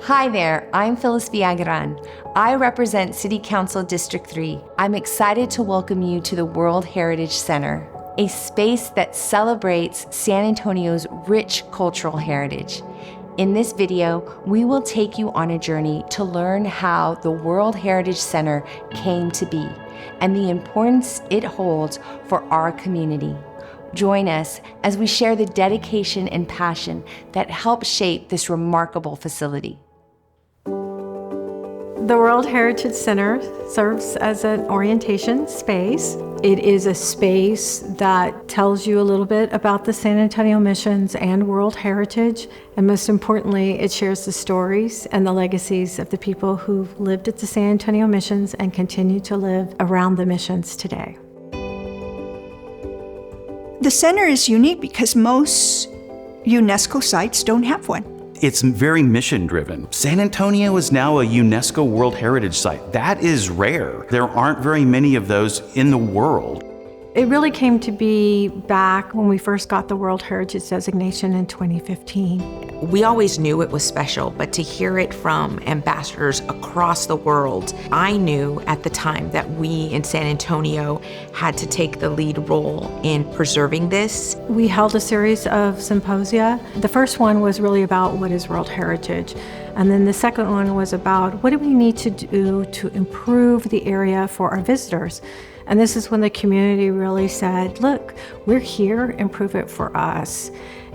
Hi there, I'm Phyllis Villagrán. I represent City Council District 3. I'm excited to welcome you to the World Heritage Center, a space that celebrates San Antonio's rich cultural heritage. In this video, we will take you on a journey to learn how the World Heritage Center came to be and the importance it holds for our community. Join us as we share the dedication and passion that helped shape this remarkable facility. The World Heritage Center serves as an orientation space. It is a space that tells you a little bit about the San Antonio missions and World Heritage, and most importantly, it shares the stories and the legacies of the people who've lived at the San Antonio missions and continue to live around the missions today. The center is unique because most UNESCO sites don't have one. It's very mission-driven. San Antonio is now a UNESCO World Heritage Site. That is rare. There aren't very many of those in the world. It really came to be back when we first got the World Heritage Designation in 2015. We always knew it was special, but to hear it from ambassadors across the world, I knew at the time that we in San Antonio had to take the lead role in preserving this. We held a series of symposia. The first one was really about what is World Heritage. And then the second one was about what do we need to do to improve the area for our visitors. And this is when the community really said, look, we're here, improve it for us.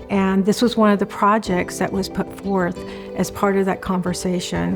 And this was one of the projects that was put forth as part of that conversation.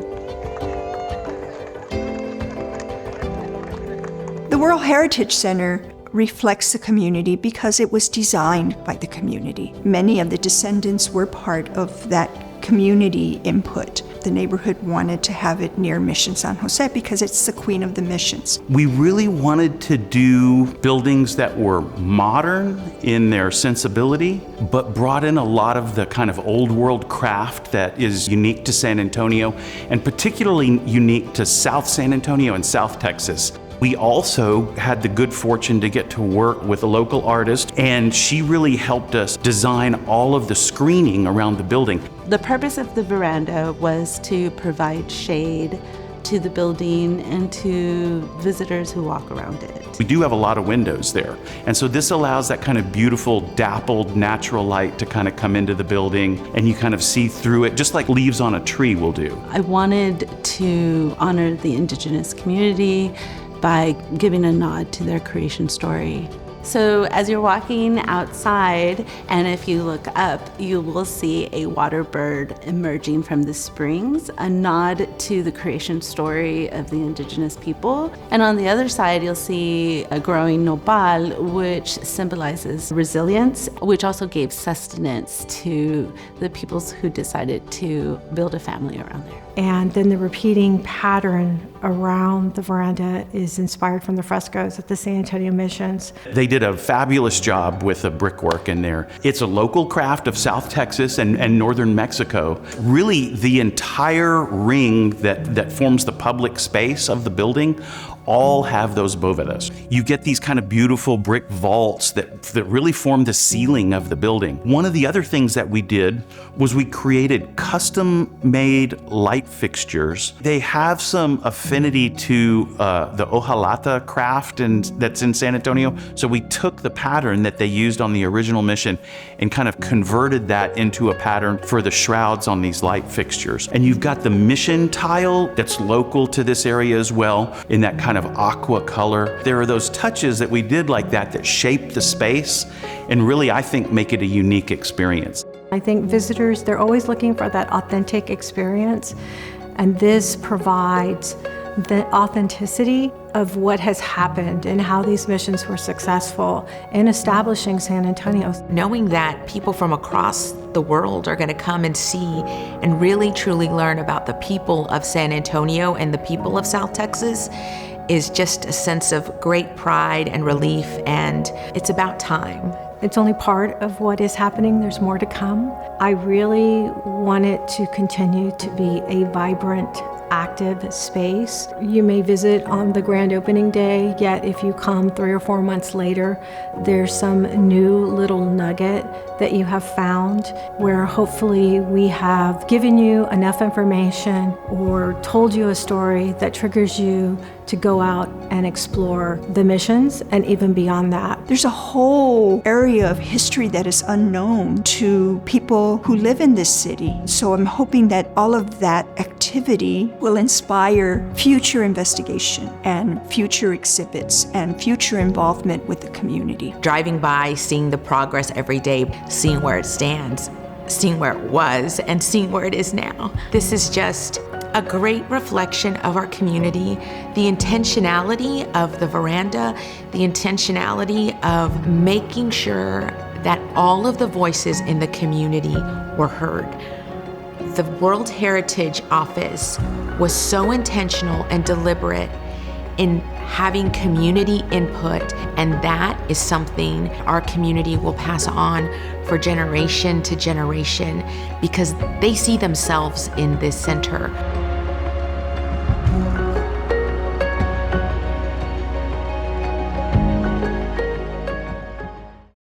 The World Heritage Center reflects the community because it was designed by the community. Many of the descendants were part of that community input. The neighborhood wanted to have it near Mission San Jose because it's the queen of the missions. We really wanted to do buildings that were modern in their sensibility, but brought in a lot of the kind of old world craft that is unique to San Antonio, and particularly unique to South San Antonio and South Texas. We also had the good fortune to get to work with a local artist, and she really helped us design all of the screening around the building. The purpose of the veranda was to provide shade to the building and to visitors who walk around it. We do have a lot of windows there, and so this allows that kind of beautiful, dappled, natural light to kind of come into the building, and you kind of see through it, just like leaves on a tree will do. I wanted to honor the indigenous community by giving a nod to their creation story. So as you're walking outside, and if you look up, you will see a water bird emerging from the springs, a nod to the creation story of the indigenous people. And on the other side, you'll see a growing nopal, which symbolizes resilience, which also gave sustenance to the peoples who decided to build a family around there. And then the repeating pattern around the veranda is inspired from the frescoes at the San Antonio missions. They did a fabulous job with the brickwork in there. It's a local craft of South Texas and northern Mexico. Really, the entire ring that forms the public space of the building all have those bovedas. You get these kind of beautiful brick vaults that really form the ceiling of the building. One of the other things that we did was we created custom-made light fixtures. They have some affinity to the hojalata craft that's in San Antonio. So we took the pattern that they used on the original mission and kind of converted that into a pattern for the shrouds on these light fixtures. And you've got the mission tile that's local to this area as well, in that kind of aqua color. There are those touches that we did like that shape the space and really, I think, make it a unique experience. I think visitors, they're always looking for that authentic experience, and this provides the authenticity of what has happened and how these missions were successful in establishing San Antonio. Knowing that people from across the world are going to come and see and really truly learn about the people of San Antonio and the people of South Texas is just a sense of great pride and relief, and it's about time. It's only part of what is happening. There's more to come. I really want it to continue to be a vibrant active space. You may visit on the grand opening day, yet if you come 3 or 4 months later, there's some new little nugget that you have found where hopefully we have given you enough information or told you a story that triggers you to go out and explore the missions and even beyond that. There's a whole area of history that is unknown to people who live in this city. So I'm hoping that all of that activity will inspire future investigation and future exhibits and future involvement with the community. Driving by, seeing the progress every day, seeing where it stands, seeing where it was, and seeing where it is now. This is just a great reflection of our community, the intentionality of the veranda, the intentionality of making sure that all of the voices in the community were heard. The World Heritage Office was so intentional and deliberate in having community input, and that is something our community will pass on for generation to generation because they see themselves in this center.